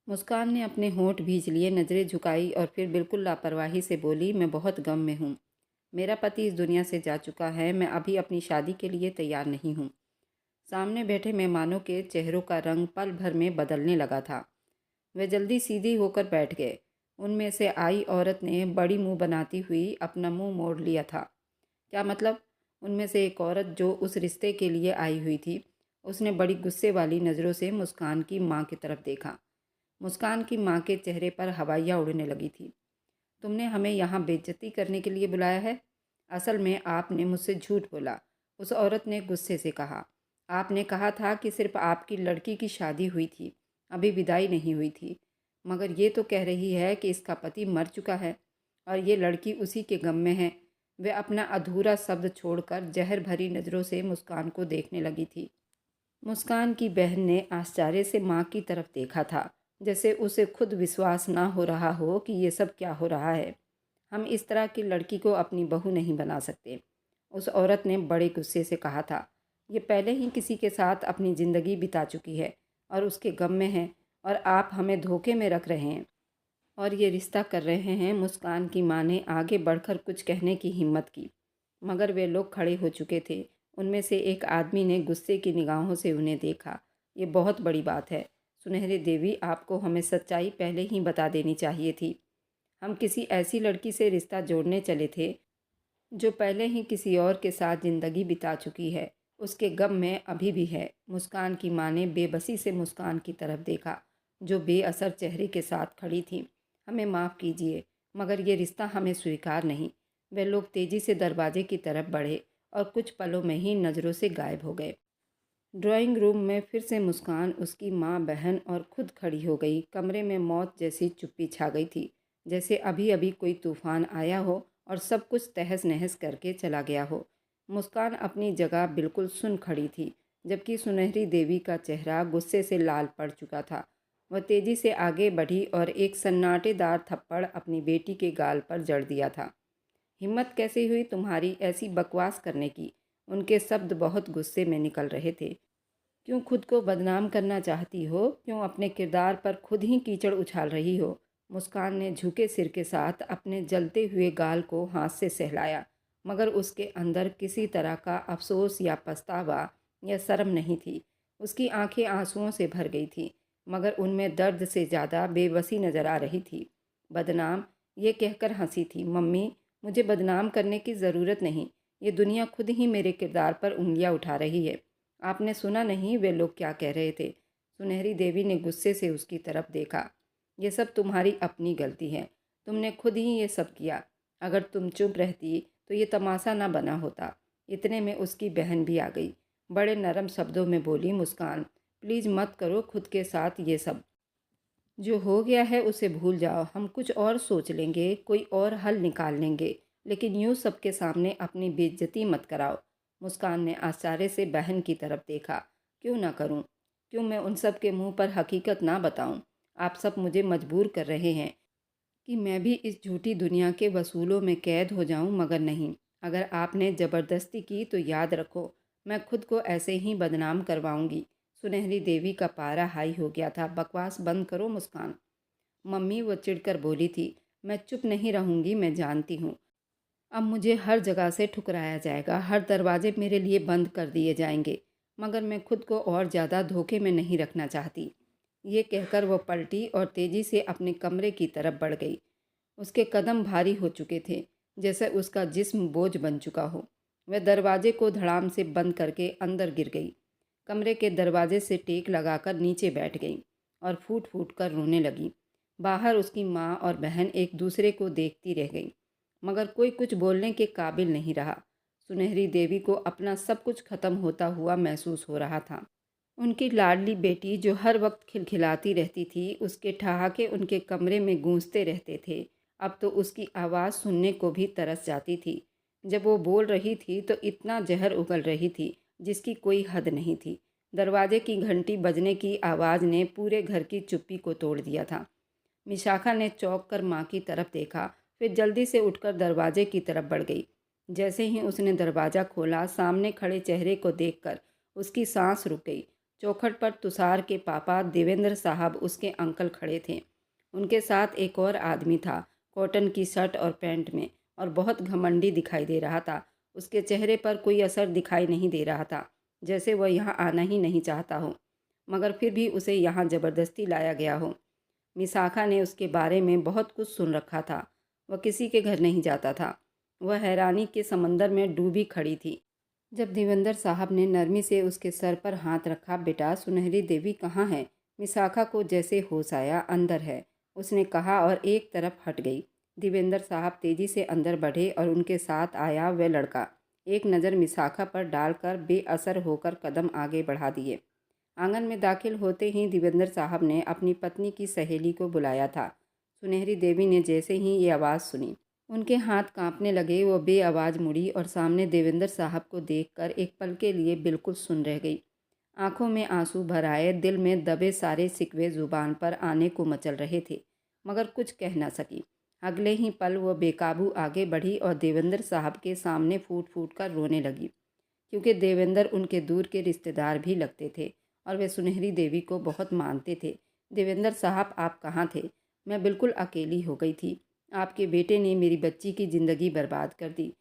मुस्कान ने अपने होंठ भींच लिए, नज़रें झुकाई और फिर बिल्कुल लापरवाही से बोली, मैं बहुत गम में हूँ। मेरा पति इस दुनिया से जा चुका है। मैं अभी अपनी शादी के लिए तैयार नहीं हूँ। सामने बैठे मेहमानों के चेहरों का रंग पल भर में बदलने लगा था। वे जल्दी सीधी होकर बैठ गए। उनमें से आई औरत ने बड़ी मुंह बनाती हुई अपना मुंह मोड़ लिया था। क्या मतलब? उनमें से एक औरत जो उस रिश्ते के लिए आई हुई थी, उसने बड़ी गुस्से वाली नज़रों से मुस्कान की माँ की तरफ देखा। मुस्कान की माँ के चेहरे पर हवाइयाँ उड़ने लगी थी। तुमने हमें यहाँ बेइज्जती करने के लिए बुलाया है? असल में आपने मुझसे झूठ बोला, उस औरत ने गुस्से से कहा। आपने कहा था कि सिर्फ आपकी लड़की की शादी हुई थी, अभी विदाई नहीं हुई थी। मगर ये तो कह रही है कि इसका पति मर चुका है और ये लड़की उसी के गम में है। वह अपना अधूरा शब्द छोड़कर जहर भरी नज़रों से मुस्कान को देखने लगी थी। मुस्कान की बहन ने आश्चर्य से माँ की तरफ देखा था, जैसे उसे खुद विश्वास ना हो रहा हो कि ये सब क्या हो रहा है। हम इस तरह की लड़की को अपनी बहू नहीं बना सकते, उस औरत ने बड़े गुस्से से कहा था। ये पहले ही किसी के साथ अपनी ज़िंदगी बिता चुकी है और उसके गम में है, और आप हमें धोखे में रख रहे हैं और ये रिश्ता कर रहे हैं। मुस्कान की माँ ने आगे बढ़कर कुछ कहने की हिम्मत की, मगर वे लोग खड़े हो चुके थे। उनमें से एक आदमी ने गुस्से की निगाहों से उन्हें देखा। ये बहुत बड़ी बात है सुनहरी देवी, आपको हमें सच्चाई पहले ही बता देनी चाहिए थी। हम किसी ऐसी लड़की से रिश्ता जोड़ने चले थे जो पहले ही किसी और के साथ ज़िंदगी बिता चुकी है। उसके गम में अभी भी है। मुस्कान की माँ ने बेबसी से मुस्कान की तरफ देखा, जो बेअसर चेहरे के साथ खड़ी थी। हमें माफ़ कीजिए, मगर ये रिश्ता हमें स्वीकार नहीं। वे लोग तेज़ी से दरवाजे की तरफ बढ़े और कुछ पलों में ही नज़रों से गायब हो गए। ड्राइंग रूम में फिर से मुस्कान, उसकी माँ, बहन और खुद खड़ी हो गई। कमरे में मौत जैसी चुप्पी छा गई थी, जैसे अभी अभी कोई तूफान आया हो और सब कुछ तहस नहस करके चला गया हो। मुस्कान अपनी जगह बिल्कुल सुन खड़ी थी, जबकि सुनहरी देवी का चेहरा गुस्से से लाल पड़ चुका था। वह तेज़ी से आगे बढ़ी और एक सन्नाटेदार थप्पड़ अपनी बेटी के गाल पर जड़ दिया था। हिम्मत कैसे हुई तुम्हारी ऐसी बकवास करने की? उनके शब्द बहुत गुस्से में निकल रहे थे। क्यों खुद को बदनाम करना चाहती हो? क्यों अपने किरदार पर खुद ही कीचड़ उछाल रही हो? मुस्कान ने झुके सिर के साथ अपने जलते हुए गाल को हाथ से सहलाया, मगर उसके अंदर किसी तरह का अफसोस या पछतावा या शर्म नहीं थी। उसकी आंखें आंसुओं से भर गई थी, मगर उनमें दर्द से ज़्यादा बेबसी नजर आ रही थी। बदनाम, ये कहकर हंसी थी। मम्मी, मुझे बदनाम करने की ज़रूरत नहीं। ये दुनिया खुद ही मेरे किरदार पर उंगलियां उठा रही है। आपने सुना नहीं वे लोग क्या कह रहे थे? सुनहरी देवी ने गुस्से से उसकी तरफ देखा। ये सब तुम्हारी अपनी गलती है। तुमने खुद ही ये सब किया। अगर तुम चुप रहती तो ये तमाशा ना बना होता। इतने में उसकी बहन भी आ गई। बड़े नरम शब्दों में बोली, मुस्कान, प्लीज़ मत करो खुद के साथ ये सब। जो हो गया है उसे भूल जाओ। हम कुछ और सोच लेंगे, कोई और हल निकाल लेंगे, लेकिन यूँ सबके सामने अपनी बेइज्जती मत कराओ। मुस्कान ने आश्चर्य से बहन की तरफ देखा। क्यों ना करूं? क्यों मैं उन सब के मुंह पर हकीकत ना बताऊं? आप सब मुझे मजबूर कर रहे हैं कि मैं भी इस झूठी दुनिया के वसूलों में कैद हो जाऊं, मगर नहीं। अगर आपने ज़बरदस्ती की तो याद रखो, मैं खुद को ऐसे ही बदनाम करवाऊंगी। सुनहरी देवी का पारा हाई हो गया था। बकवास बंद करो मुस्कान। मम्मी, वो चिढ़कर बोली थी। मैं चुप नहीं रहूंगी, मैं जानती हूँ। अब मुझे हर जगह से ठुकराया जाएगा, हर दरवाजे मेरे लिए बंद कर दिए जाएंगे, मगर मैं खुद को और ज़्यादा धोखे में नहीं रखना चाहती। ये कहकर वह पलटी और तेज़ी से अपने कमरे की तरफ बढ़ गई। उसके कदम भारी हो चुके थे, जैसे उसका जिस्म बोझ बन चुका हो। वह दरवाजे को धड़ाम से बंद करके अंदर गिर गई। कमरे के दरवाजे से टेक लगाकर नीचे बैठ गई और फूट फूट कर रोने लगी। बाहर उसकी माँ और बहन एक दूसरे को देखती रह गई, मगर कोई कुछ बोलने के काबिल नहीं रहा। सुनहरी देवी को अपना सब कुछ खत्म होता हुआ महसूस हो रहा था। उनकी लाडली बेटी जो हर वक्त खिलखिलाती रहती थी, उसके ठहाके उनके कमरे में गूंजते रहते थे। अब तो उसकी आवाज़ सुनने को भी तरस जाती थी। जब वो बोल रही थी तो इतना जहर उगल रही थी जिसकी कोई हद नहीं थी। दरवाजे की घंटी बजने की आवाज़ ने पूरे घर की चुप्पी को तोड़ दिया था। विशाखा ने चौंक कर माँ की तरफ देखा, फिर जल्दी से उठकर दरवाजे की तरफ बढ़ गई। जैसे ही उसने दरवाज़ा खोला, सामने खड़े चेहरे को देखकर उसकी सांस रुक गई। चौखट पर तुषार के पापा देवेंद्र साहब उसके अंकल खड़े थे। उनके साथ एक और आदमी था, कॉटन की शर्ट और पैंट में, और बहुत घमंडी दिखाई दे रहा था। उसके चेहरे पर कोई असर दिखाई नहीं दे रहा था, जैसे वह यहाँ आना ही नहीं चाहता हो, मगर फिर भी उसे यहाँ ज़बरदस्ती लाया गया हो। मिसाखा ने उसके बारे में बहुत कुछ सुन रखा था। वह किसी के घर नहीं जाता था। वह हैरानी के समंदर में डूबी खड़ी थी। जब देवेंद्र साहब ने नरमी से उसके सर पर हाथ रखा, बेटा सुनहरी देवी कहाँ है? मिसाखा को जैसे होश आया, अंदर है, उसने कहा और एक तरफ हट गई। देवेंद्र साहब तेजी से अंदर बढ़े और उनके साथ आया वह लड़का। एक नज़र मिसाखा पर डालकर बेअसर होकर कदम आगे बढ़ा दिए। आंगन में दाखिल होते ही देवेंद्र साहब ने अपनी पत्नी की सहेली को बुलाया था। सुनहरी देवी ने जैसे ही ये आवाज़ सुनी, उनके हाथ कांपने लगे। वो बेआवाज़ मुड़ी और सामने देवेंद्र साहब को देखकर एक पल के लिए बिल्कुल सुन रह गई। आंखों में आंसू भर आए, दिल में दबे सारे सिकवे जुबान पर आने को मचल रहे थे, मगर कुछ कह ना सकी। अगले ही पल वो बेकाबू आगे बढ़ी और देवेंद्र साहब के सामने फूट फूट कर रोने लगी, क्योंकि देवेंद्र उनके दूर के रिश्तेदार भी लगते थे और वे सुनहरी देवी को बहुत मानते थे। देवेंद्र साहब, आप कहाँ थे? मैं बिल्कुल अकेली हो गई थी। आपके बेटे ने मेरी बच्ची की ज़िंदगी बर्बाद कर दी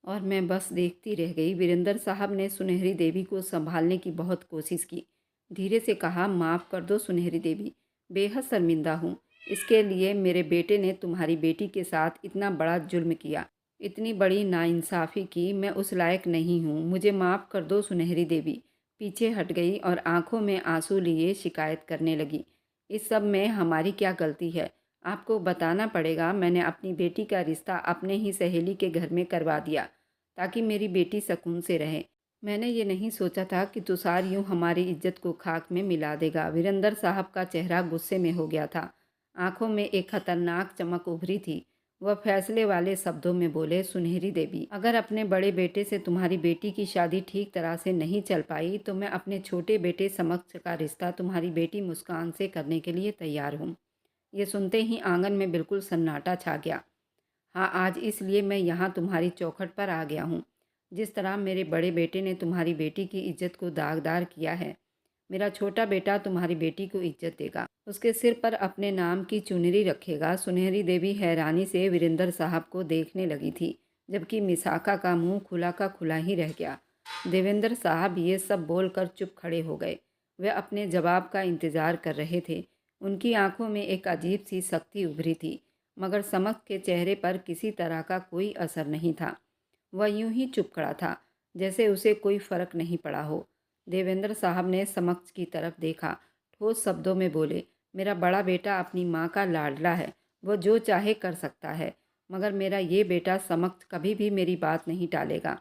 और मैं बस देखती रह गई। वीरेंद्र साहब ने सुनहरी देवी को संभालने की बहुत कोशिश की। धीरे से कहा, माफ़ कर दो सुनहरी देवी, बेहद शर्मिंदा हूँ इसके लिए। मेरे बेटे ने तुम्हारी बेटी के साथ इतना बड़ा जुल्म किया, इतनी बड़ी नाइंसाफ़ी की। मैं उस लायक नहीं हूँ, मुझे माफ़ कर दो सुनहरी देवी। पीछे हट गई और आंखों में आंसू लिए शिकायत करने लगी। इस सब में हमारी क्या गलती है? आपको बताना पड़ेगा। मैंने अपनी बेटी का रिश्ता अपने ही सहेली के घर में करवा दिया ताकि मेरी बेटी सुकून से रहे। मैंने ये नहीं सोचा था कि तुषार यूं हमारी इज्जत को खाक में मिला देगा। वीरेंद्र साहब का चेहरा गुस्से में हो गया था, आंखों में एक खतरनाक चमक उभरी थी। वह फैसले वाले शब्दों में बोले, सुनहरी देवी, अगर अपने बड़े बेटे से तुम्हारी बेटी की शादी ठीक तरह से नहीं चल पाई तो मैं अपने छोटे बेटे समक्ष का रिश्ता तुम्हारी बेटी मुस्कान से करने के लिए तैयार हूँ। ये सुनते ही आंगन में बिल्कुल सन्नाटा छा गया। हाँ, आज इसलिए मैं यहाँ तुम्हारी चौखट पर आ गया हूँ। जिस तरह मेरे बड़े बेटे ने तुम्हारी बेटी की इज्जत को दागदार किया है, मेरा छोटा बेटा तुम्हारी बेटी को इज्जत देगा, उसके सिर पर अपने नाम की चुनरी रखेगा। सुनहरी देवी हैरानी से वीरेंद्र साहब को देखने लगी थी, जबकि मिसाखा का मुंह खुला का खुला ही रह गया। देवेंद्र साहब ये सब बोलकर चुप खड़े हो गए। वे अपने जवाब का इंतज़ार कर रहे थे। उनकी आंखों में एक अजीब सी सख्ती उभरी थी, मगर समक्ष के चेहरे पर किसी तरह का कोई असर नहीं था। वह यूं ही चुप खड़ा था, जैसे उसे कोई फर्क नहीं पड़ा हो। देवेंद्र साहब ने समक्ष की तरफ देखा, ठोस शब्दों में बोले, मेरा बड़ा बेटा अपनी माँ का लाडला है, वो जो चाहे कर सकता है, मगर मेरा ये बेटा समक्ष कभी भी मेरी बात नहीं टालेगा।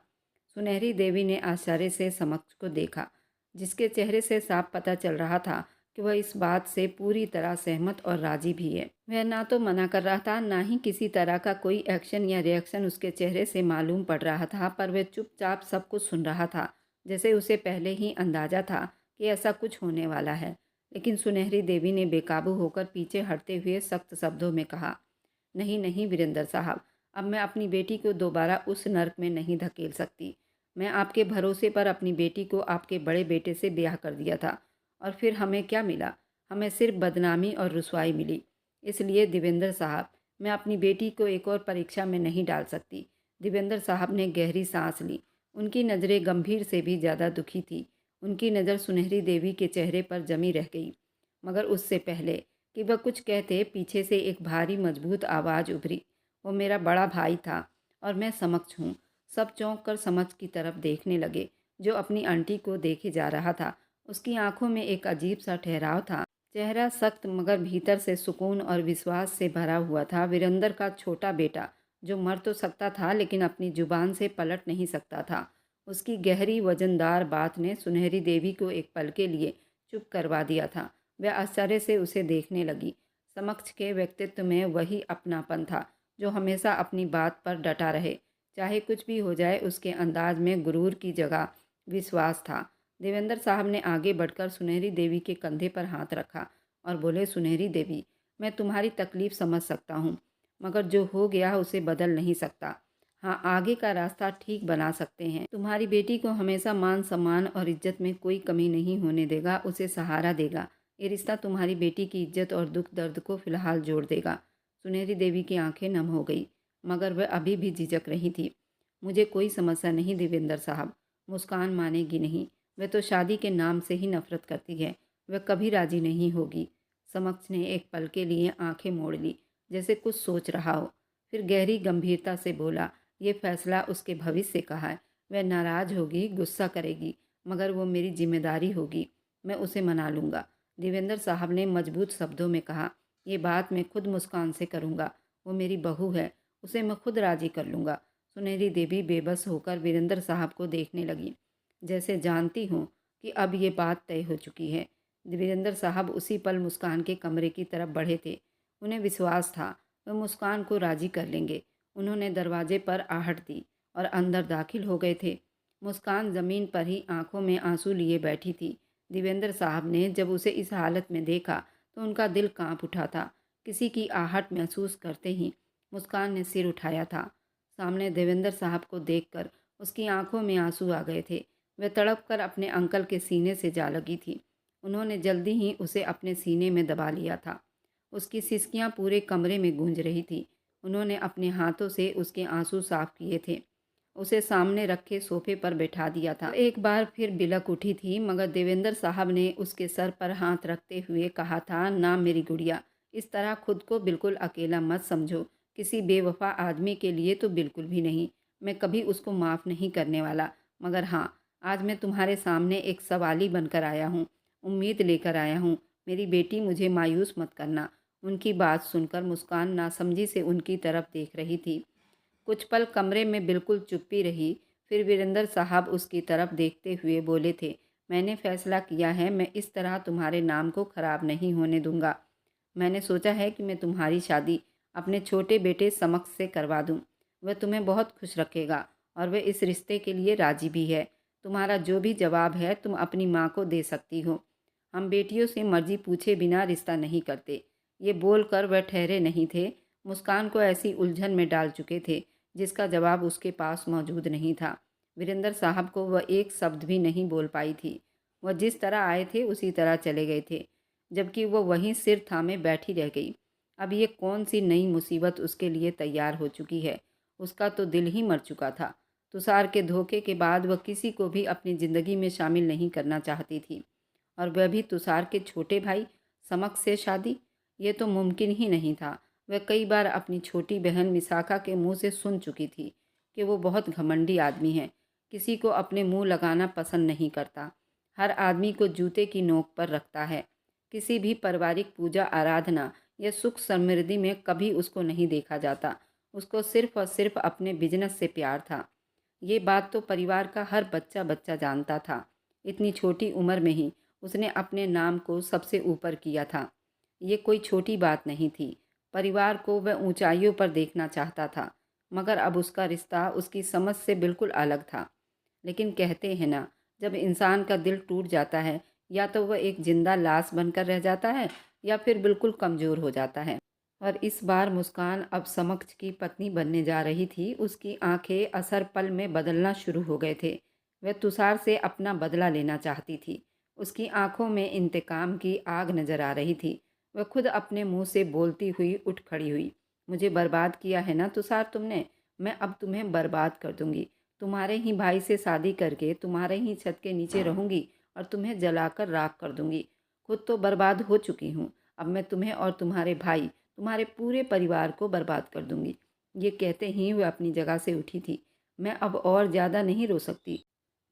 सुनहरी देवी ने आश्चर्य से समक्ष को देखा, जिसके चेहरे से साफ पता चल रहा था कि वह इस बात से पूरी तरह सहमत और राजी भी है। वह ना तो मना कर रहा था, ना ही किसी तरह का कोई एक्शन या रिएक्शन उसके चेहरे से मालूम पड़ रहा था, पर वह चुपचाप सब कुछ सुन रहा था, जैसे उसे पहले ही अंदाजा था कि ऐसा कुछ होने वाला है। लेकिन सुनहरी देवी ने बेकाबू होकर पीछे हटते हुए सख्त शब्दों में कहा, नहीं नहीं वीरेंद्र साहब, अब मैं अपनी बेटी को दोबारा उस नर्क में नहीं धकेल सकती। मैं आपके भरोसे पर अपनी बेटी को आपके बड़े बेटे से ब्याह कर दिया था, और फिर हमें क्या मिला? हमें सिर्फ बदनामी और रुसवाई मिली। इसलिए देवेंद्र साहब, मैं अपनी बेटी को एक और परीक्षा में नहीं डाल सकती। देवेंद्र साहब ने गहरी सांस ली। उनकी नज़रें गंभीर से भी ज़्यादा दुखी थी। उनकी नज़र सुनहरी देवी के चेहरे पर जमी रह गई, मगर उससे पहले कि वह कुछ कहते, पीछे से एक भारी मजबूत आवाज़ उभरी, वो मेरा बड़ा भाई था और मैं समक्ष हूँ। सब चौंक कर समक्ष की तरफ देखने लगे, जो अपनी आंटी को देखे जा रहा था। उसकी आंखों में एक अजीब सा ठहराव था, चेहरा सख्त मगर भीतर से सुकून और विश्वास से भरा हुआ था। वीरेंद्र का छोटा बेटा, जो मर तो सकता था लेकिन अपनी जुबान से पलट नहीं सकता था। उसकी गहरी वजनदार बात ने सुनहरी देवी को एक पल के लिए चुप करवा दिया था। वह आश्चर्य से उसे देखने लगी। समक्ष के व्यक्तित्व में वही अपनापन था जो हमेशा अपनी बात पर डटा रहे, चाहे कुछ भी हो जाए। उसके अंदाज में गुरूर की जगह विश्वास था। देवेंद्र साहब ने आगे बढ़कर सुनहरी देवी के कंधे पर हाथ रखा और बोले, सुनहरी देवी, मैं तुम्हारी तकलीफ़ समझ सकता हूँ, मगर जो हो गया उसे बदल नहीं सकता। हाँ, आगे का रास्ता ठीक बना सकते हैं। तुम्हारी बेटी को हमेशा मान सम्मान और इज्जत में कोई कमी नहीं होने देगा, उसे सहारा देगा। ये रिश्ता तुम्हारी बेटी की इज्जत और दुख दर्द को फिलहाल जोड़ देगा। सुनहरी देवी की आंखें नम हो गई, मगर वह अभी भी झिझक रही थी। मुझे कोई समस्या नहीं देवेंद्र साहब। मुस्कान मानेगी नहीं। वह तो शादी के नाम से ही नफरत करती है। वह कभी राजी नहीं होगी। समक्ष ने एक पल के लिए आंखें मोड़ ली, जैसे कुछ सोच रहा हो। फिर गहरी गंभीरता से बोला, ये फैसला उसके भविष्य का है। वह नाराज होगी, गुस्सा करेगी, मगर वो मेरी जिम्मेदारी होगी। मैं उसे मना लूँगा। देवेंद्र साहब ने मजबूत शब्दों में कहा, ये बात मैं खुद मुस्कान से करूँगा। वो मेरी बहू है, उसे मैं खुद राजी कर लूँगा। सुनहरी देवी बेबस होकर वीरेंद्र साहब को देखने लगी, जैसे जानती हूँ कि अब ये बात तय हो चुकी है। वीरेंद्र साहब उसी पल मुस्कान के कमरे की तरफ बढ़े थे। उन्हें विश्वास था वह मुस्कान को राजी कर लेंगे। उन्होंने दरवाजे पर आहट दी और अंदर दाखिल हो गए थे। मुस्कान ज़मीन पर ही आंखों में आंसू लिए बैठी थी। देवेंद्र साहब ने जब उसे इस हालत में देखा तो उनका दिल कांप उठा था। किसी की आहट महसूस करते ही मुस्कान ने सिर उठाया था। सामने देवेंद्र साहब को देखकर उसकी आंखों में आंसू आ गए थे। वह तड़प कर अपने अंकल के सीने से जा लगी थी। उन्होंने जल्दी ही उसे अपने सीने में दबा लिया था। उसकी सिसकियां पूरे कमरे में गूंज रही थी। उन्होंने अपने हाथों से उसके आंसू साफ किए थे। उसे सामने रखे सोफे पर बैठा दिया था। एक बार फिर बिलक उठी थी, मगर देवेंद्र साहब ने उसके सर पर हाथ रखते हुए कहा था, ना मेरी गुड़िया, इस तरह खुद को बिल्कुल अकेला मत समझो। किसी बेवफा आदमी के लिए तो बिल्कुल भी नहीं। मैं कभी उसको माफ़ नहीं करने वाला। मगर हाँ, आज मैं तुम्हारे सामने एक सवाली बनकर आया हूँ, उम्मीद लेकर आया हूँ। मेरी बेटी, मुझे मायूस मत करना। उनकी बात सुनकर मुस्कान नासमझी से उनकी तरफ देख रही थी। कुछ पल कमरे में बिल्कुल चुप्पी रही। फिर वीरेंद्र साहब उसकी तरफ देखते हुए बोले थे, मैंने फैसला किया है, मैं इस तरह तुम्हारे नाम को खराब नहीं होने दूंगा। मैंने सोचा है कि मैं तुम्हारी शादी अपने छोटे बेटे समक्ष से करवा दूं। वह तुम्हें बहुत खुश रखेगा और वह इस रिश्ते के लिए राजी भी है। तुम्हारा जो भी जवाब है तुम अपनी माँ को दे सकती हो। हम बेटियों से मर्जी पूछे बिना रिश्ता नहीं करते। ये बोलकर वह ठहरे नहीं थे। मुस्कान को ऐसी उलझन में डाल चुके थे जिसका जवाब उसके पास मौजूद नहीं था। वीरेंद्र साहब को वह एक शब्द भी नहीं बोल पाई थी। वह जिस तरह आए थे उसी तरह चले गए थे, जबकि वह वहीं सिर थामे बैठी रह गई। अब ये कौन सी नई मुसीबत उसके लिए तैयार हो चुकी है। उसका तो दिल ही मर चुका था। तुषार के धोखे के बाद वह किसी को भी अपनी ज़िंदगी में शामिल नहीं करना चाहती थी, और वह भी तुषार के छोटे भाई समक्ष से शादी। ये तो मुमकिन ही नहीं था। वह कई बार अपनी छोटी बहन विशाखा के मुंह से सुन चुकी थी कि वो बहुत घमंडी आदमी है, किसी को अपने मुंह लगाना पसंद नहीं करता, हर आदमी को जूते की नोक पर रखता है। किसी भी पारिवारिक पूजा आराधना या सुख समृद्धि में कभी उसको नहीं देखा जाता। उसको सिर्फ और सिर्फ अपने बिजनेस से प्यार था। ये बात तो परिवार का हर बच्चा बच्चा जानता था। इतनी छोटी उम्र में ही उसने अपने नाम को सबसे ऊपर किया था। ये कोई छोटी बात नहीं थी। परिवार को वह ऊंचाइयों पर देखना चाहता था, मगर अब उसका रिश्ता उसकी समझ से बिल्कुल अलग था। लेकिन कहते हैं ना, जब इंसान का दिल टूट जाता है, या तो वह एक जिंदा लाश बनकर रह जाता है या फिर बिल्कुल कमज़ोर हो जाता है। और इस बार मुस्कान अब समक्ष की पत्नी बनने जा रही थी। उसकी आंखें असर पल में बदलना शुरू हो गए थे। वह तुषार से अपना बदला लेना चाहती थी। उसकी आंखों में इंतकाम की आग नजर आ रही थी। वह खुद अपने मुंह से बोलती हुई उठ खड़ी हुई। मुझे बर्बाद किया है ना तुषार तुमने, मैं अब तुम्हें बर्बाद कर दूंगी। तुम्हारे ही भाई से शादी करके तुम्हारे ही छत के नीचे रहूंगी और तुम्हें जलाकर राख कर दूंगी। खुद तो बर्बाद हो चुकी हूँ, अब मैं तुम्हें और तुम्हारे भाई, तुम्हारे पूरे परिवार को बर्बाद कर दूंगी। ये कहते ही वह अपनी जगह से उठी थी। मैं अब और ज़्यादा नहीं रो सकती।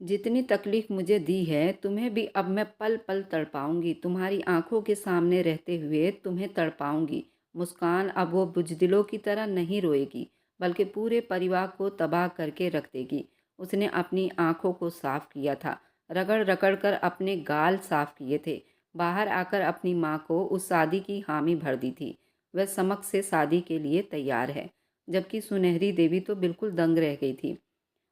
जितनी तकलीफ मुझे दी है तुम्हें भी अब मैं पल पल तड़पाऊंगी। तुम्हारी आंखों के सामने रहते हुए तुम्हें तड़पाऊंगी। मुस्कान अब वो बुजदिलों की तरह नहीं रोएगी, बल्कि पूरे परिवार को तबाह करके रख देगी। उसने अपनी आंखों को साफ किया था, रगड़ रगड़ कर अपने गाल साफ किए थे। बाहर आकर अपनी माँ को उस शादी की हामी भर दी थी। वह समक्ष से शादी के लिए तैयार है, जबकि सुनहरी देवी तो बिल्कुल दंग रह गई थी।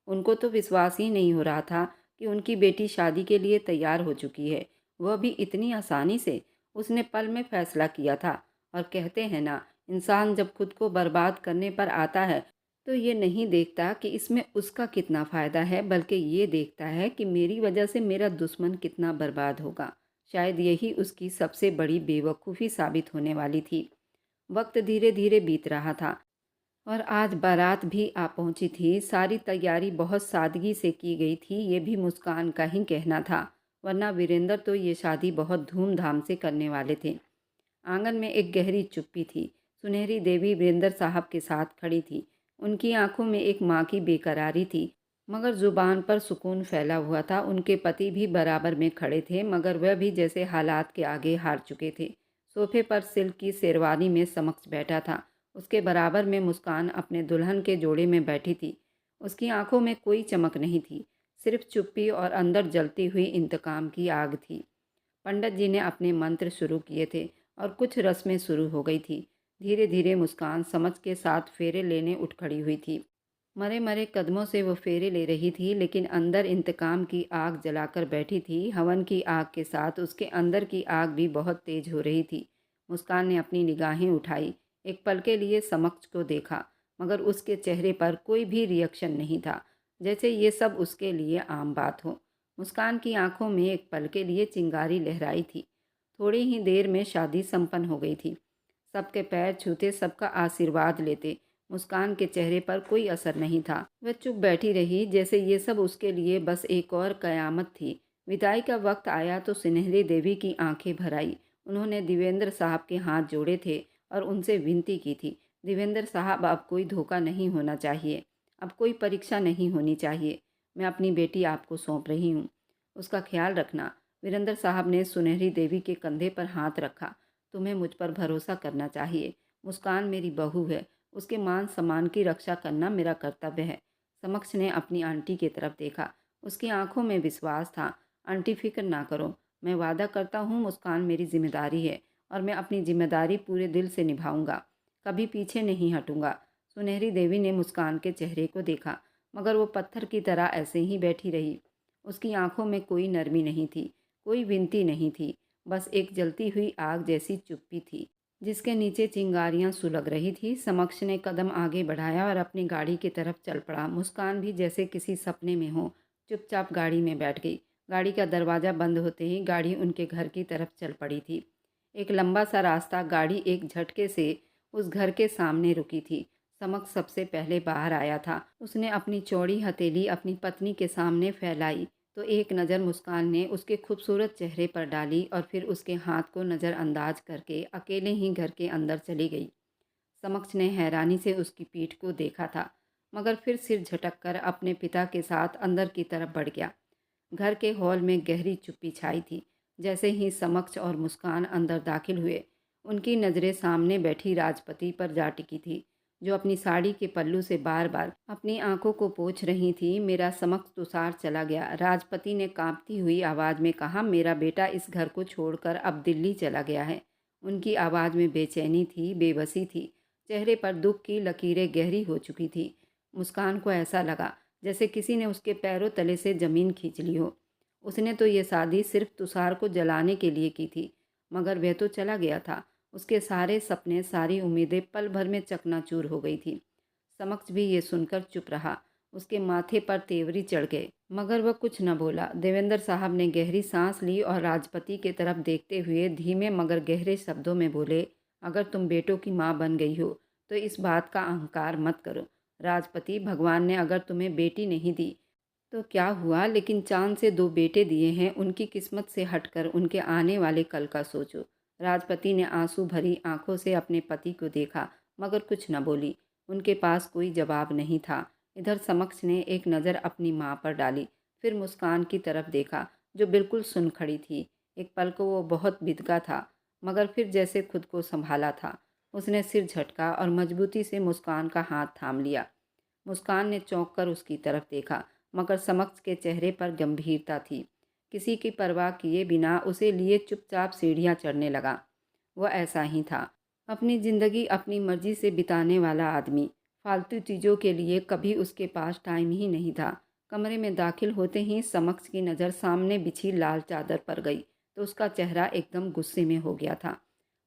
उनको तो विश्वास ही नहीं हो रहा था कि उनकी बेटी शादी के लिए तैयार हो चुकी है, वह भी इतनी आसानी से। उसने पल में फैसला किया था। और कहते हैं ना, इंसान जब खुद को बर्बाद करने पर आता है तो ये नहीं देखता कि इसमें उसका कितना फ़ायदा है, बल्कि ये देखता है कि मेरी वजह से मेरा दुश्मन कितना बर्बाद होगा। शायद यही उसकी सबसे बड़ी बेवकूफ़ी साबित होने वाली थी। वक्त धीरे धीरे बीत रहा था और आज बारात भी आ पहुंची थी। सारी तैयारी बहुत सादगी से की गई थी, ये भी मुस्कान का ही कहना था, वरना वीरेंद्र तो ये शादी बहुत धूमधाम से करने वाले थे। आंगन में एक गहरी चुप्पी थी। सुनहरी देवी वीरेंद्र साहब के साथ खड़ी थी। उनकी आंखों में एक माँ की बेकरारी थी, मगर जुबान पर सुकून फैला हुआ था। उनके पति भी बराबर में खड़े थे, मगर वह भी जैसे हालात के आगे हार चुके थे। सोफे पर सिल्क की शेरवानी में समक्ष बैठा था। उसके बराबर में मुस्कान अपने दुल्हन के जोड़े में बैठी थी। उसकी आंखों में कोई चमक नहीं थी, सिर्फ चुप्पी और अंदर जलती हुई इंतकाम की आग थी। पंडित जी ने अपने मंत्र शुरू किए थे और कुछ रस्में शुरू हो गई थी। धीरे धीरे मुस्कान समझ के साथ फेरे लेने उठ खड़ी हुई थी। मरे मरे कदमों से वो फेरे ले रही थी, लेकिन अंदर इंतकाम की आग जलाकर बैठी थी। हवन की आग के साथ उसके अंदर की आग भी बहुत तेज हो रही थी। मुस्कान ने अपनी निगाहें उठाई, एक पल के लिए समक्ष को देखा, मगर उसके चेहरे पर कोई भी रिएक्शन नहीं था, जैसे ये सब उसके लिए आम बात हो। मुस्कान की आंखों में एक पल के लिए चिंगारी लहराई थी। थोड़ी ही देर में शादी संपन्न हो गई थी। सबके पैर छूते, सबका आशीर्वाद लेते। मुस्कान के चेहरे पर कोई असर नहीं था। वह चुप बैठी रही, जैसे ये सब उसके लिए बस एक और कयामत थी। विदाई का वक्त आया तो सुनहरी देवी की आंखें भर आई। उन्होंने देवेंद्र साहब के हाथ जोड़े थे और उनसे विनती की थी, देवेंद्र साहब, अब कोई धोखा नहीं होना चाहिए, अब कोई परीक्षा नहीं होनी चाहिए। मैं अपनी बेटी आपको सौंप रही हूँ, उसका ख्याल रखना। वीरेंद्र साहब ने सुनहरी देवी के कंधे पर हाथ रखा। तुम्हें मुझ पर भरोसा करना चाहिए। मुस्कान मेरी बहू है, उसके मान सम्मान की रक्षा करना मेरा कर्तव्य है। समक्ष ने अपनी आंटी की तरफ देखा। उसकी आंखों में विश्वास था। आंटी, फिक्र ना करो, मैं वादा करता हूँ मुस्कान मेरी जिम्मेदारी है और मैं अपनी जिम्मेदारी पूरे दिल से निभाऊंगा, कभी पीछे नहीं हटूंगा। सुनहरी देवी ने मुस्कान के चेहरे को देखा, मगर वो पत्थर की तरह ऐसे ही बैठी रही। उसकी आंखों में कोई नरमी नहीं थी, कोई विनती नहीं थी, बस एक जलती हुई आग जैसी चुप्पी थी, जिसके नीचे चिंगारियां सुलग रही थी। समक्ष ने कदम आगे बढ़ाया और अपनी गाड़ी की तरफ चल पड़ा। मुस्कान भी जैसे किसी सपने में हो, चुपचाप गाड़ी में बैठ गई। गाड़ी का दरवाज़ा बंद होते ही गाड़ी उनके घर की तरफ चल पड़ी थी। एक लंबा सा रास्ता, गाड़ी एक झटके से उस घर के सामने रुकी थी। समक्ष सबसे पहले बाहर आया था। उसने अपनी चौड़ी हथेली अपनी पत्नी के सामने फैलाई तो एक नज़र मुस्कान ने उसके खूबसूरत चेहरे पर डाली और फिर उसके हाथ को नज़रअंदाज करके अकेले ही घर के अंदर चली गई। समक्ष ने हैरानी से उसकी पीठ को देखा था, मगर फिर सिर झटक कर अपने पिता के साथ अंदर की तरफ बढ़ गया। घर के हॉल में गहरी चुप्पी छाई थी। जैसे ही समक्ष और मुस्कान अंदर दाखिल हुए, उनकी नज़रें सामने बैठी राजपति पर जा टिकी थी, जो अपनी साड़ी के पल्लू से बार बार अपनी आंखों को पोंछ रही थी। मेरा समक्ष तुषार चला गया, राजपति ने कांपती हुई आवाज़ में कहा। मेरा बेटा इस घर को छोड़कर अब दिल्ली चला गया है। उनकी आवाज़ में बेचैनी थी, बेबसी थी, चेहरे पर दुख की लकीरें गहरी हो चुकी थी। मुस्कान को ऐसा लगा जैसे किसी ने उसके पैरों तले से ज़मीन खींच ली हो। उसने तो ये शादी सिर्फ तुषार को जलाने के लिए की थी, मगर वह तो चला गया था। उसके सारे सपने, सारी उम्मीदें पल भर में चकनाचूर हो गई थी। समक्ष भी ये सुनकर चुप रहा। उसके माथे पर तेवरी चढ़ गए, मगर वह कुछ न बोला। देवेंद्र साहब ने गहरी सांस ली और राजपति की तरफ देखते हुए धीमे मगर गहरे शब्दों में बोले, अगर तुम बेटों की माँ बन गई हो तो इस बात का अहंकार मत करो। राजपति, भगवान ने अगर तुम्हें बेटी नहीं दी तो क्या हुआ, लेकिन चांद से दो बेटे दिए हैं। उनकी किस्मत से हटकर उनके आने वाले कल का सोचो। राजपति ने आंसू भरी आंखों से अपने पति को देखा, मगर कुछ न बोली। उनके पास कोई जवाब नहीं था। इधर समक्ष ने एक नज़र अपनी माँ पर डाली, फिर मुस्कान की तरफ देखा, जो बिल्कुल सुन खड़ी थी। एक पल को वो बहुत बिदका था, मगर फिर जैसे खुद को संभाला था। उसने सिर झटका और मजबूती से मुस्कान का हाथ थाम लिया। मुस्कान ने चौंक कर उसकी तरफ देखा, मगर समक्ष के चेहरे पर गंभीरता थी। किसी की परवाह किए बिना उसे लिए चुपचाप सीढ़ियाँ चढ़ने लगा। वह ऐसा ही था, अपनी ज़िंदगी अपनी मर्जी से बिताने वाला आदमी। फालतू चीज़ों के लिए कभी उसके पास टाइम ही नहीं था। कमरे में दाखिल होते ही समक्ष की नज़र सामने बिछी लाल चादर पर गई तो उसका चेहरा एकदम गुस्से में हो गया था।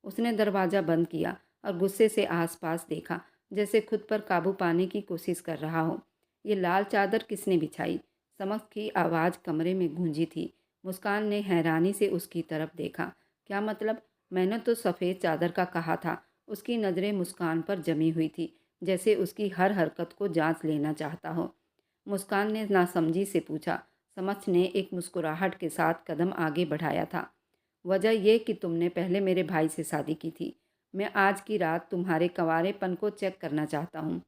उसने दरवाज़ा बंद किया और गुस्से से आसपास देखा। जैसे खुद पर काबू पाने की कोशिश कर रहा हो। ये लाल चादर किसने बिछाई? समक्ष की आवाज़ कमरे में गूंजी थी। मुस्कान ने हैरानी से उसकी तरफ देखा। क्या मतलब? मैंने तो सफ़ेद चादर का कहा था। उसकी नज़रें मुस्कान पर जमी हुई थी, जैसे उसकी हर हरकत को जांच लेना चाहता हो। मुस्कान ने नासमझी से पूछा। समक्ष ने एक मुस्कुराहट के साथ कदम आगे बढ़ाया था। वजह यह कि तुमने पहले मेरे भाई से शादी की थी। मैं आज की रात तुम्हारे कंवारेपन को चेक करना चाहता हूँ,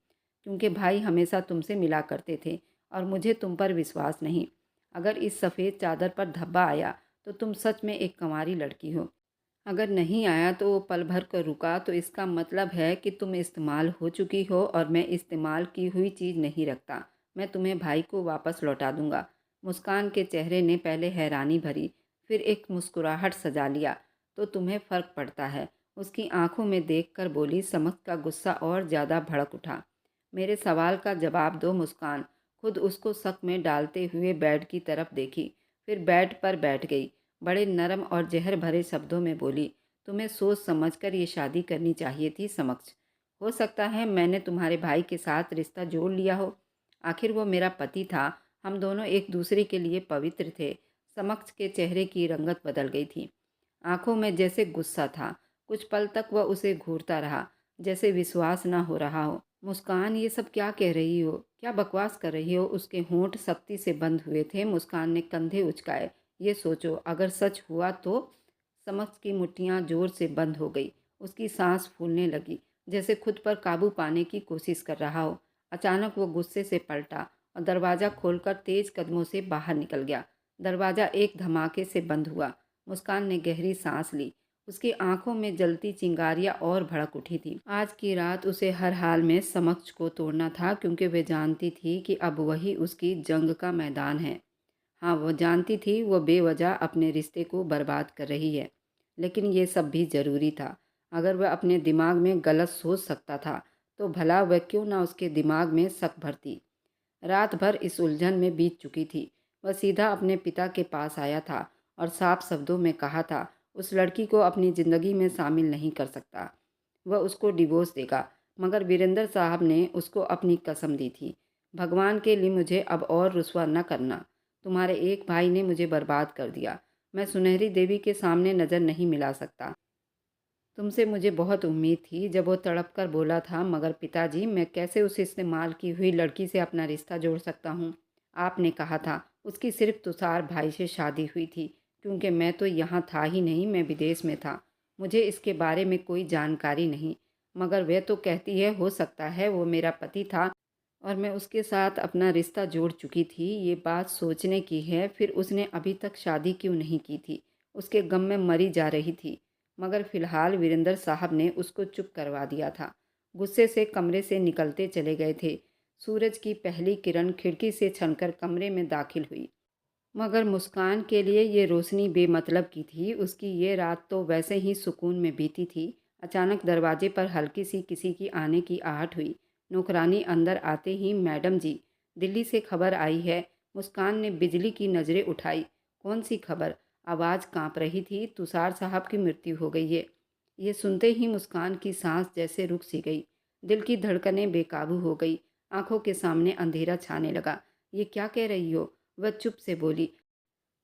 क्योंकि भाई हमेशा तुमसे मिला करते थे और मुझे तुम पर विश्वास नहीं। अगर इस सफ़ेद चादर पर धब्बा आया तो तुम सच में एक कंवारी लड़की हो। अगर नहीं आया तो वो पल भर को रुका तो इसका मतलब है कि तुम इस्तेमाल हो चुकी हो और मैं इस्तेमाल की हुई चीज़ नहीं रखता। मैं तुम्हें भाई को वापस लौटा दूंगा। मुस्कान के चेहरे ने पहले हैरानी भरी, फिर एक मुस्कुराहट सजा लिया। तो तुम्हें फ़र्क पड़ता है? उसकी आंखों में देखकर बोली। समक्ष का गुस्सा और ज़्यादा भड़क उठा। मेरे सवाल का जवाब दो मुस्कान। खुद उसको शक में डालते हुए बेड की तरफ देखी, फिर बेड पर बैठ गई। बड़े नरम और जहर भरे शब्दों में बोली। तुम्हें सोच समझकर ये शादी करनी चाहिए थी समक्ष। हो सकता है मैंने तुम्हारे भाई के साथ रिश्ता जोड़ लिया हो। आखिर वो मेरा पति था। हम दोनों एक दूसरे के लिए पवित्र थे। समक्ष के चेहरे की रंगत बदल गई थी। आंखों में जैसे गुस्सा था। कुछ पल तक वह उसे घूरता रहा, जैसे विश्वास न हो रहा हो। मुस्कान, ये सब क्या कह रही हो? क्या बकवास कर रही हो? उसके होंठ सख्ती से बंद हुए थे। मुस्कान ने कंधे उचकाए। ये सोचो, अगर सच हुआ तो? समक्ष की मुट्ठियां जोर से बंद हो गई। उसकी सांस फूलने लगी, जैसे खुद पर काबू पाने की कोशिश कर रहा हो। अचानक वो गुस्से से पलटा और दरवाज़ा खोलकर तेज कदमों से बाहर निकल गया। दरवाज़ा एक धमाके से बंद हुआ। मुस्कान ने गहरी सांस ली। उसकी आंखों में जलती चिंगारियां और भड़क उठी थी। आज की रात उसे हर हाल में समक्ष को तोड़ना था, क्योंकि वे जानती थी कि अब वही उसकी जंग का मैदान है। हाँ, वो जानती थी वो बेवजह अपने रिश्ते को बर्बाद कर रही है, लेकिन ये सब भी ज़रूरी था। अगर वह अपने दिमाग में गलत सोच सकता था, तो भला वह क्यों ना उसके दिमाग में शक भरती। रात भर इस उलझन में बीत चुकी थी। वह सीधा अपने पिता के पास आया था और साफ शब्दों में कहा था, उस लड़की को अपनी ज़िंदगी में शामिल नहीं कर सकता। वह उसको डिवोर्स देगा। मगर वीरेंद्र साहब ने उसको अपनी कसम दी थी, भगवान के लिए मुझे अब और रुसवा न करना। तुम्हारे एक भाई ने मुझे बर्बाद कर दिया। मैं सुनहरी देवी के सामने नज़र नहीं मिला सकता। तुमसे मुझे बहुत उम्मीद थी। जब वो तड़प कर बोला था, मगर पिताजी, मैं कैसे उस इस्तेमाल की हुई लड़की से अपना रिश्ता जोड़ सकता हूँ? आपने कहा था उसकी सिर्फ तुषार भाई से शादी हुई थी, क्योंकि मैं तो यहाँ था ही नहीं, मैं विदेश में था। मुझे इसके बारे में कोई जानकारी नहीं। मगर वह तो कहती है हो सकता है वो मेरा पति था और मैं उसके साथ अपना रिश्ता जोड़ चुकी थी। ये बात सोचने की है, फिर उसने अभी तक शादी क्यों नहीं की थी? उसके गम में मरी जा रही थी। मगर फिलहाल वीरेंद्र साहब ने उसको चुप करवा दिया था। गुस्से से कमरे से निकलते चले गए थे। सूरज की पहली किरण खिड़की से छनकर कमरे में दाखिल हुई, मगर मुस्कान के लिए ये रोशनी बेमतलब की थी। उसकी ये रात तो वैसे ही सुकून में बीती थी। अचानक दरवाजे पर हल्की सी किसी की आने की आहट हुई। नौकरानी अंदर आते ही, मैडम जी, दिल्ली से खबर आई है। मुस्कान ने बिजली की नज़रें उठाई। कौन सी खबर? आवाज़ कांप रही थी। तुषार साहब की मृत्यु हो गई है। ये सुनते ही मुस्कान की सांस जैसे रुक सी गई। दिल की धड़कनें बेकाबू हो गई। आंखों के सामने अंधेरा छाने लगा। ये क्या कह रही हो? वह चुप से बोली,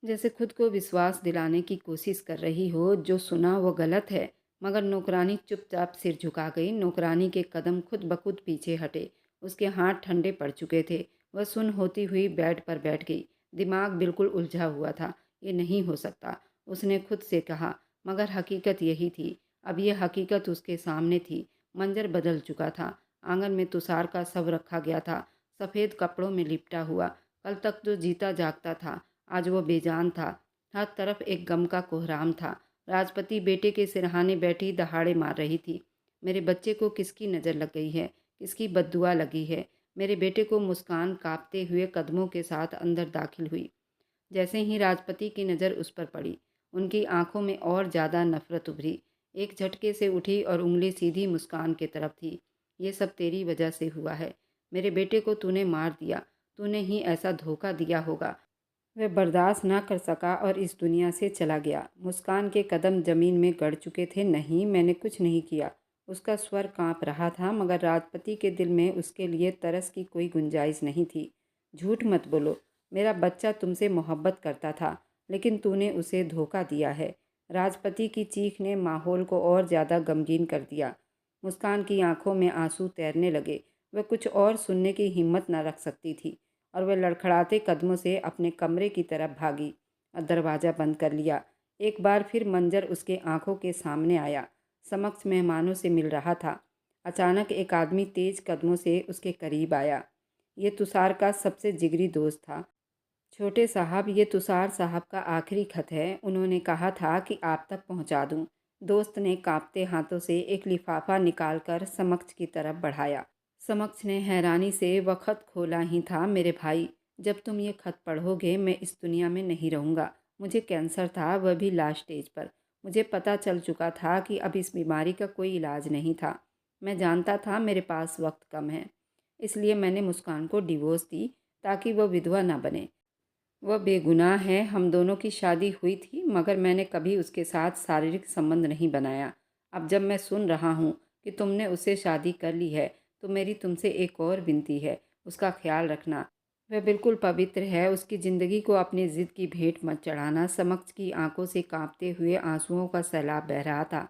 जैसे खुद को विश्वास दिलाने की कोशिश कर रही हो जो सुना वो गलत है। मगर नौकरानी चुपचाप सिर झुका गई। नौकरानी के कदम खुद ब खुद पीछे हटे। उसके हाथ ठंडे पड़ चुके थे। वह सुन होती हुई बेड पर बैठ गई। दिमाग बिल्कुल उलझा हुआ था। ये नहीं हो सकता, उसने खुद से कहा। मगर हकीकत यही थी। अब यह हकीकत उसके सामने थी। मंजर बदल चुका था। आंगन में तुषार का शव रखा गया था, सफ़ेद कपड़ों में लिपटा हुआ। कल तक जो जीता जागता था, आज वो बेजान था। हर तरफ एक गम का कोहराम था। राजपति बेटे के सिरहाने बैठी दहाड़े मार रही थी। मेरे बच्चे को किसकी नज़र लग गई है? किसकी बद्दुआ लगी है? मेरे बेटे को? मुस्कान कांपते हुए कदमों के साथ अंदर दाखिल हुई। जैसे ही राजपति की नज़र उस पर पड़ी, उनकी आंखों में और ज़्यादा नफरत उभरी। एक झटके से उठी और उंगली सीधी मुस्कान की तरफ थी। ये सब तेरी वजह से हुआ है। मेरे बेटे को तूने मार दिया। तूने ही ऐसा धोखा दिया होगा। वह बर्दाश्त ना कर सका और इस दुनिया से चला गया। मुस्कान के कदम ज़मीन में गड़ चुके थे। नहीं, मैंने कुछ नहीं किया। उसका स्वर काँप रहा था, मगर राजपति के दिल में उसके लिए तरस की कोई गुंजाइश नहीं थी। झूठ मत बोलो, मेरा बच्चा तुमसे मोहब्बत करता था, लेकिन तूने उसे धोखा दिया है। राजपति की चीख ने माहौल को और ज़्यादा गमगीन कर दिया। मुस्कान की आंखों में आंसू तैरने लगे। वह कुछ और सुनने की हिम्मत न रख सकती थी और वह लड़खड़ाते कदमों से अपने कमरे की तरफ भागी और दरवाज़ा बंद कर लिया। एक बार फिर मंजर उसके आंखों के सामने आया। समक्ष मेहमानों से मिल रहा था। अचानक एक आदमी तेज कदमों से उसके करीब आया। ये तुषार का सबसे जिगरी दोस्त था। छोटे साहब, ये तुषार साहब का आखिरी खत है। उन्होंने कहा था कि आप तक पहुंचा दूं। दोस्त ने कांपते हाथों से एक लिफाफा निकालकर समक्ष की तरफ बढ़ाया। समक्ष ने हैरानी से वह खत खोला ही था। मेरे भाई, जब तुम ये खत पढ़ोगे मैं इस दुनिया में नहीं रहूँगा। मुझे कैंसर था, वह भी लास्ट स्टेज पर। मुझे पता चल चुका था कि अब इस बीमारी का कोई इलाज नहीं था। मैं जानता था मेरे पास वक्त कम है, इसलिए मैंने मुस्कान को डिवोर्स दी ताकि वह विधवा ना बने। वह बेगुनाह है। हम दोनों की शादी हुई थी, मगर मैंने कभी उसके साथ शारीरिक संबंध नहीं बनाया। अब जब मैं सुन रहा हूँ कि तुमने उससे शादी कर ली है, तो मेरी तुमसे एक और विनती है, उसका ख्याल रखना। वह बिल्कुल पवित्र है। उसकी ज़िंदगी को अपनी ज़िद की भेंट मत चढ़ाना। समक्ष की आंखों से कांपते हुए आंसुओं का सैलाब बह रहा था।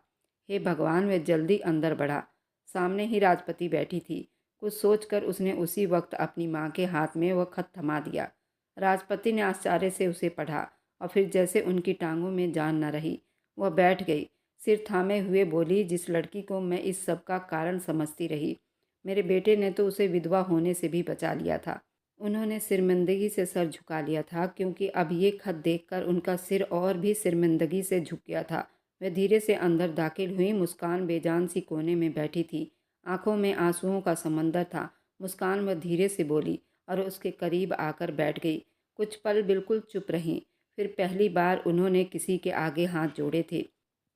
हे भगवान! वह जल्दी अंदर बढ़ा। सामने ही राजपति बैठी थी। कुछ सोचकर उसने उसी वक्त अपनी माँ के हाथ में वह खत थमा दिया। राजपति ने आश्चर्य से उसे पढ़ा और फिर जैसे उनकी टांगों में जान न रही, वह बैठ गई। सिर थामे हुए बोली, जिस लड़की को मैं इस सब का कारण समझती रही, मेरे बेटे ने तो उसे विधवा होने से भी बचा लिया था। उन्होंने शर्मिंदगी से सर झुका लिया था, क्योंकि अब ये खत देखकर उनका सिर और भी शर्मिंदगी से झुक गया था। वह धीरे से अंदर दाखिल हुई। मुस्कान बेजान सी कोने में बैठी थी। आंखों में आंसुओं का समंदर था। मुस्कान वह धीरे से बोली और उसके करीब आकर बैठ गई। कुछ पल बिल्कुल चुप रहीं। फिर पहली बार उन्होंने किसी के आगे हाथ जोड़े थे।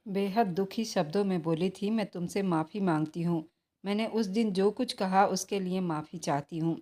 बेहद दुखी शब्दों में बोली थी, मैं तुमसे माफ़ी मांगती हूँ। मैंने उस दिन जो कुछ कहा उसके लिए माफ़ी चाहती हूँ।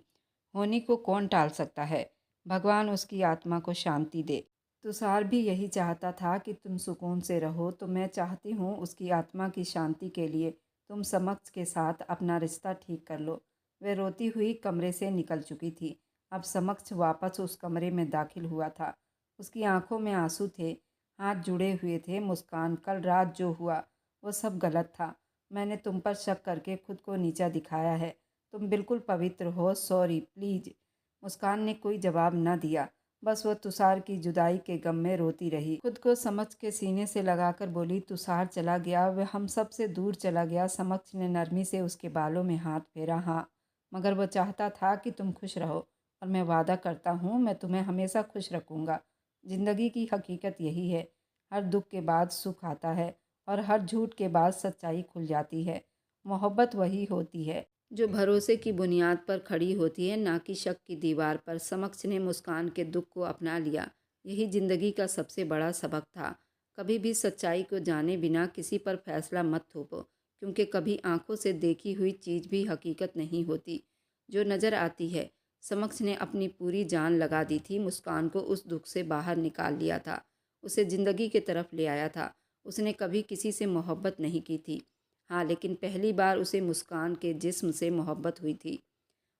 होनी को कौन टाल सकता है। भगवान उसकी आत्मा को शांति दे। तुषार भी यही चाहता था कि तुम सुकून से रहो, तो मैं चाहती हूँ उसकी आत्मा की शांति के लिए तुम समक्ष के साथ अपना रिश्ता ठीक कर लो। वह रोती हुई कमरे से निकल चुकी थी। अब समक्ष वापस उस कमरे में दाखिल हुआ था। उसकी आंखों में आंसू थे, हाथ जुड़े हुए थे। मुस्कान, कल रात जो हुआ वो सब गलत था। मैंने तुम पर शक करके खुद को नीचा दिखाया है। तुम बिल्कुल पवित्र हो। Sorry, please. मुस्कान ने कोई जवाब न दिया। बस वो तुषार की जुदाई के गम में रोती रही। खुद को समक्ष के सीने से लगाकर बोली, तुषार चला गया, वह हम सब से दूर चला गया। समक्ष ने नरमी से उसके बालों में हाथ फेरा। हाँ, मगर वह चाहता था कि तुम खुश रहो, और मैं वादा करता हूँ मैं तुम्हें हमेशा खुश रखूँगा। ज़िंदगी की हकीकत यही है। हर दुख के बाद सुख आता है और हर झूठ के बाद सच्चाई खुल जाती है। मोहब्बत वही होती है जो भरोसे की बुनियाद पर खड़ी होती है, ना कि शक की दीवार पर। समक्ष ने मुस्कान के दुख को अपना लिया। यही ज़िंदगी का सबसे बड़ा सबक था। कभी भी सच्चाई को जाने बिना किसी पर फैसला मत थोपो, क्योंकि कभी आंखों से देखी हुई चीज़ भी हकीकत नहीं होती जो नज़र आती है। समक्ष ने अपनी पूरी जान लगा दी थी। मुस्कान को उस दुख से बाहर निकाल लिया था, उसे ज़िंदगी की तरफ ले आया था। उसने कभी किसी से मोहब्बत नहीं की थी। हाँ, लेकिन पहली बार उसे मुस्कान के जिस्म से मोहब्बत हुई थी।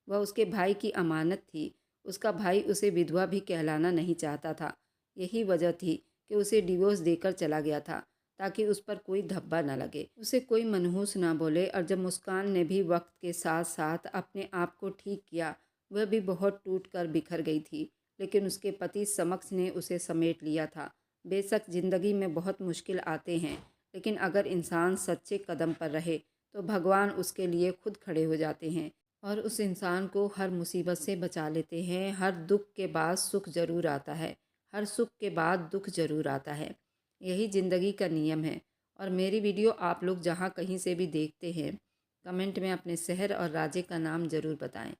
वह उसके भाई की अमानत थी। उसका भाई उसे विधवा भी कहलाना नहीं चाहता था। यही वजह थी कि उसे डिवोर्स देकर चला गया था, ताकि उस पर कोई धब्बा न लगे, उसे कोई मनहूस ना बोले। और जब मुस्कान ने भी वक्त के साथ साथ अपने आप को ठीक किया, वह भी बहुत टूट कर बिखर गई थी। लेकिन उसके पति समक्ष ने उसे समेट लिया था। बेशक ज़िंदगी में बहुत मुश्किल आते हैं, लेकिन अगर इंसान सच्चे कदम पर रहे तो भगवान उसके लिए खुद खड़े हो जाते हैं और उस इंसान को हर मुसीबत से बचा लेते हैं। हर दुख के बाद सुख ज़रूर आता है, हर सुख के बाद दुख ज़रूर आता है। यही ज़िंदगी का नियम है। और मेरी वीडियो आप लोग जहाँ कहीं से भी देखते हैं, कमेंट में अपने शहर और राज्य का नाम ज़रूर बताएं।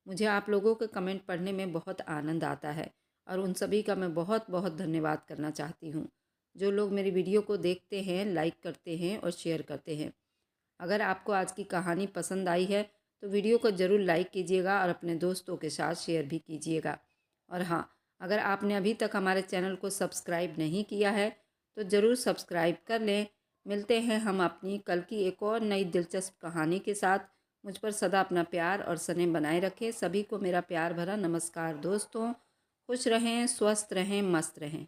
मुझे आप लोगों के कमेंट पढ़ने में बहुत आनंद आता है और उन सभी का मैं बहुत बहुत धन्यवाद करना चाहती हूँ। जो लोग मेरी वीडियो को देखते हैं, लाइक करते हैं और शेयर करते हैं। अगर आपको आज की कहानी पसंद आई है तो वीडियो को ज़रूर लाइक कीजिएगा और अपने दोस्तों के साथ शेयर भी कीजिएगा। और हाँ, अगर आपने अभी तक हमारे चैनल को सब्सक्राइब नहीं किया है तो ज़रूर सब्सक्राइब कर लें। मिलते हैं हम अपनी कल की एक और नई दिलचस्प कहानी के साथ। मुझ पर सदा अपना प्यार और स्नेह बनाए रखें। सभी को मेरा प्यार भरा नमस्कार। दोस्तों, खुश रहें, स्वस्थ रहें, मस्त रहें।